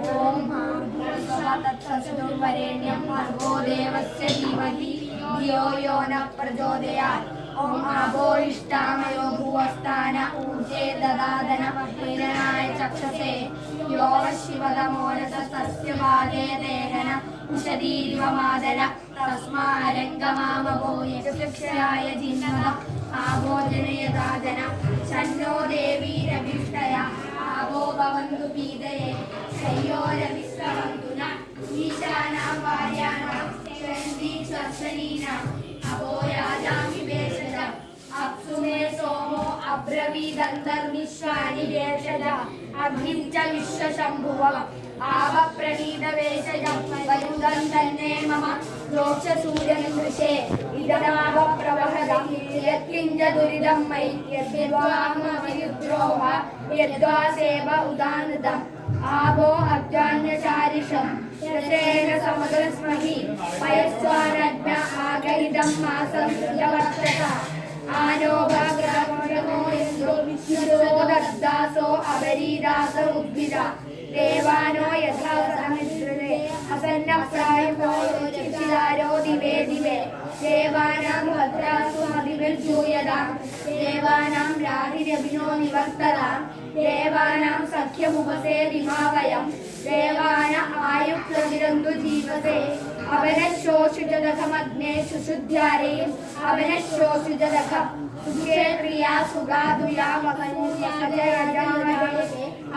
ओम तत्सवितुर्वरेण्यं भर्गो देवस्य धीमहि धियो यो नः प्रचोदयात्। ओम आभोरिष्टामयो भुवस्तान ऊर्जे ददादन हिरणाय चक्षसे यो शिवतमोनसस्य वादे देहन उषदीरिव मादन तस्मारङ्गमामभो यक्षाय जिन्मः आभोजनयदादन शन्नो देवीरभिष्टया आभो भवन्तु पीतये शय्योरविश्रवन्तु न ईशानां वार्याणां चरन्ति स्वसनीनाम् अभो राजामि भेषज अप्सु मे सोमो अब्रवीदन्तर्विश्वानि भेषज अग्निं च विश्वशम्भुवम् आवप्रणीतवेषजं वरुदं तन्ने मम रोक्षसूर्यं दृशे इदमावप्रवहदं यत्किञ्च दुरिदं मयि यद्वामयुद्रोह यद्वा सेव उदानदम् आभो अब्जान्यचारिषं यशेन समदस्महि पयस्वानज्ञ आगहितं मासं यवर्तत आनोभाग्रमो इन्द्रो विश्वोददासो अवरीदास उद्भिदा देवानो यथा समिद्रते असन्नप्रायो चिदारो दिवे दिवे देवानां भद्रासु मदिभिर्जूयतां देवानां रातिरभिनो निवर्ततां देवानां सख्यमुपसेदिमावयं देवान आयुप्रतिरन्तु जीवसे अवनश्योषुजदघमग्ने सुशुद्ध्यारेयम् अवनश्योषुजदघम् सुखे प्रिया सुगादुया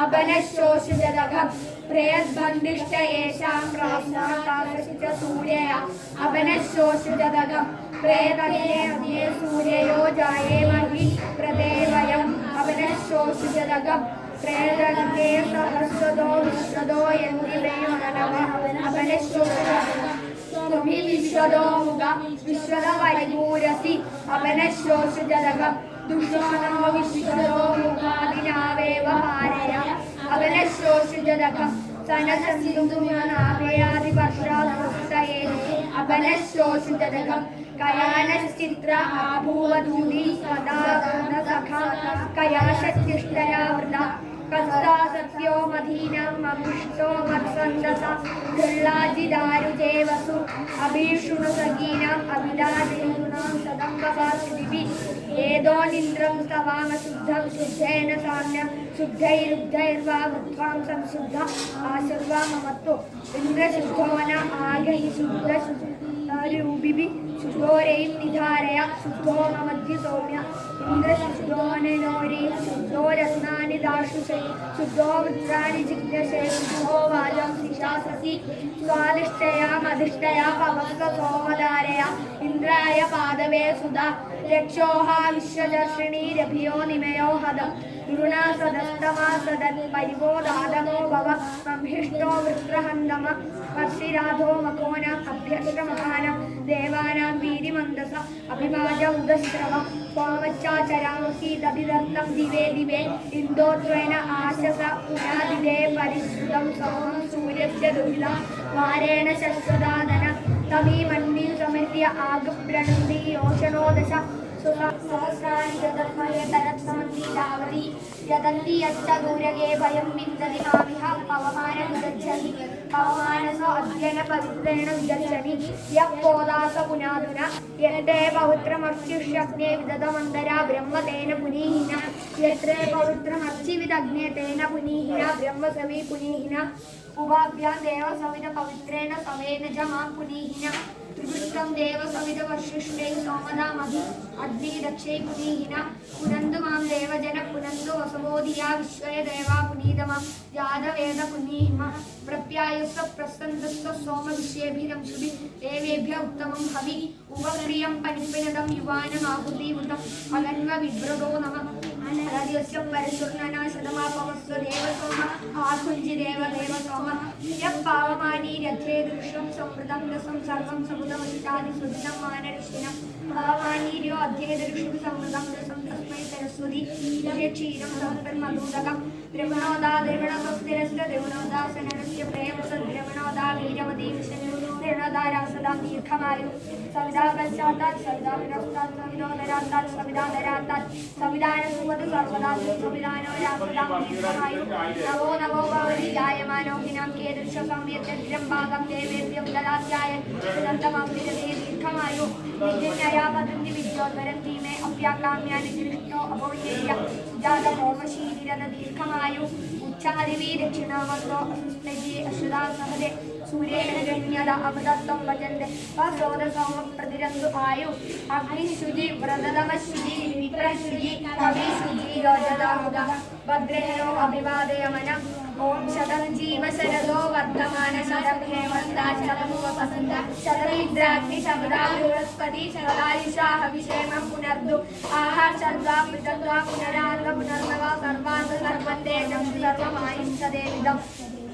अवनश्योषुजदघम् प्रेयद्बन्धिष्ट येषां प्राप्नाकाशश्च सूर्यया अवनश्योषुजदघम् प्रेतये सूर्ययो जायेमहि प्रदेवयम् अवनश्योषुजदघम् प्रेतये सहस्रदो विश्वदो यन्दिवेयो नमः अवनश्योषुजदघम् विश्वदो मुग विश्वदवरिपूरसि अवनश्योषुजदघम् दुष्मनो विश्वदो मुगादिनावेव हारय अवनश्योषुजदघम् सनससिन्धुमनाभयादिवर्षाधुस्तये अवनश्योषुजदघम् कयानश्चित्र आभूवधूली सदा सखा कयाशचिष्टया वृता कस्ता सत्यो मधीनां ममुष्टो मत्सन्दसा दुर्लाजिदारुजेवसु अभीषुणु सखीनाम् अभिलादेनुनां सदम्बवासिभिः येदो निन्द्रं स्तवाम शुद्धं शुद्धेन साम्यं शुद्धैरुद्धैर्वा वृत्वां संशुद्ध आशर्वा ममत्तो इन्द्रशुद्धो न आगहि शुद्धरूपिभिः शुद्धोरैः निधारय शुद्धो ममद्य सौम्य इन्द्रशुद्धो नोरे शुद्धो रत्नानि दाशुषे शुद्धो वृत्राणि जिज्ञसे शुद्धो वाजं शिशाससि स्वादिष्टया मधिष्टया पवस्क सोमधारया इन्द्राय पादवे सुधा रक्षोः विश्वदर्शिनीरभियो निमयो हदम् गुरुणा सदस्तमा सदन् परिवो दादमो भव संहिष्टो वृत्रहन्दम पर्षिराधो मकोन अभ्यष्टमहान देवानां वीरिमन्दस अभिवाज उदश्रव स्वामच्चाचरांसि दधिदत्तं दिवे दिवे इन्दोत्वेन आशस पुनादिदे परिश्रुतं सोमं सूर्यस्य दुहिता वारेण शश्वदादन तमीमन्नीं समृत्य आगप्रणन्दी योषणोदश सहस्राणि जगन्मये तरत्समन्ति धावति यदन्ति यच्च दूरगे भयं विन्दति मामिह पवमानं गच्छति पवमानसो अध्ययन पवित्रेण विगच्छति यः पोदास पुनादुना यत्ते पवित्रमर्च्युष्यग्ने विदधमन्तरा ब्रह्म तेन पुनीहिना यत्रे पवित्रमर्चिविदग्ने तेन पुनीहिना ब्रह्मसवि पुनीहिना उभाभ्यां देव सविद पवित्रेण सवेन च मां पुनीहिना त्रिवृत्तं देव सविद वर्षिष्ठे सोमदामभि अग्नि दक्षै पुनीहिना पुनन्दु मां देवजन पुनन्दु वसवोधिया विश्वे देवा पुनीतमां यादवेद पुनीहिमा प्रप्यायुस्त प्रसन्दस्त सोम विश्वेभिरं शुभि देवेभ्य उत्तमं हवि उपप्रियं पनिपिनदं युवानमाहुतिवृतम् अगन्व विभ्रदो नमः अनरदिस्य परशुर्णना शतमापवस्व देव सोम आकुञ्जि देव देव सोम यः पावमानी रथे दृश्यं संवृतं रसं सर्वं समुदमहितादि सुदिनं मानऋषिणं पावमानीर्यो अध्ये दृश्यं संवृतं रसं तस्मै सरस्वती क्षीरं संतन्मधुदकम् ദ്രവണോദാ ദ്രവണസ്വസ്ഥിരസ്യ ദ്രവണോദാ സനരസ്യ പ്രേമസ ദ്രവണോദാ വീരവതീ വിഷണു ദ്രവണോദാ രാസദാ ദീർഘമായു സവിതാ പശ്ചാത്താത് സവിതാ വിരസ്താത് സവിതോദരാത്താത് സവിതാധരാത്താത് സവിതാനസുമതു സർവദാ സവിതാനോ രാസദാ ദീർഘമായു നവോ നവോ ഭവതി ജായമാനോ ഹിനാം കേദൃശ സംയദ്രം ഭാഗം ദേവേഭ്യം ദദാസ്യായൻ സുദന്തമംവിരതേ ദീർഘമായു വിദ്യന്യയാ പതന്തി വിദ്യോദ്ധരന്തി മേ അപ്യാകാമ്യാനി ദൃഷ്ടോ അഭോയേയ സുജാതമോമശീലിരത ദീർഘമായു ഉച്ചാരിവീ ദക്ഷിണാമർദ്ദോ അസുസ്തജീ അശ്വതാ സഹദേ സൂര്യേണ ഗണ്യത അപദത്തം ഭജന്തെ വസോദ സൗമപ്രതിരന്തു ആയു അഗ്നിശുചി വ്രതതമശുചി വിപ്രശുചി കവിശുചി രോജതാമുദ ഭദ്രേണോ അഭിവാദയമന ഓം ശതം ജീവ ശരദോ വർദ്ധമാന ശതം ഹേമന്താ ശതമുപസന്ത ശതമിന്ദ്രാഗ്നി ശബ്ദാ ബൃഹസ്പതി ശതായുഷാ ഹവിഷേമം പുനർദു ആഹാ ശർദ്ധാ പൃഥഗ്വാ പുനരാർഗ പുനർനവ സർവാംഗ സർവന്തേ സർവമായും സദേവിദം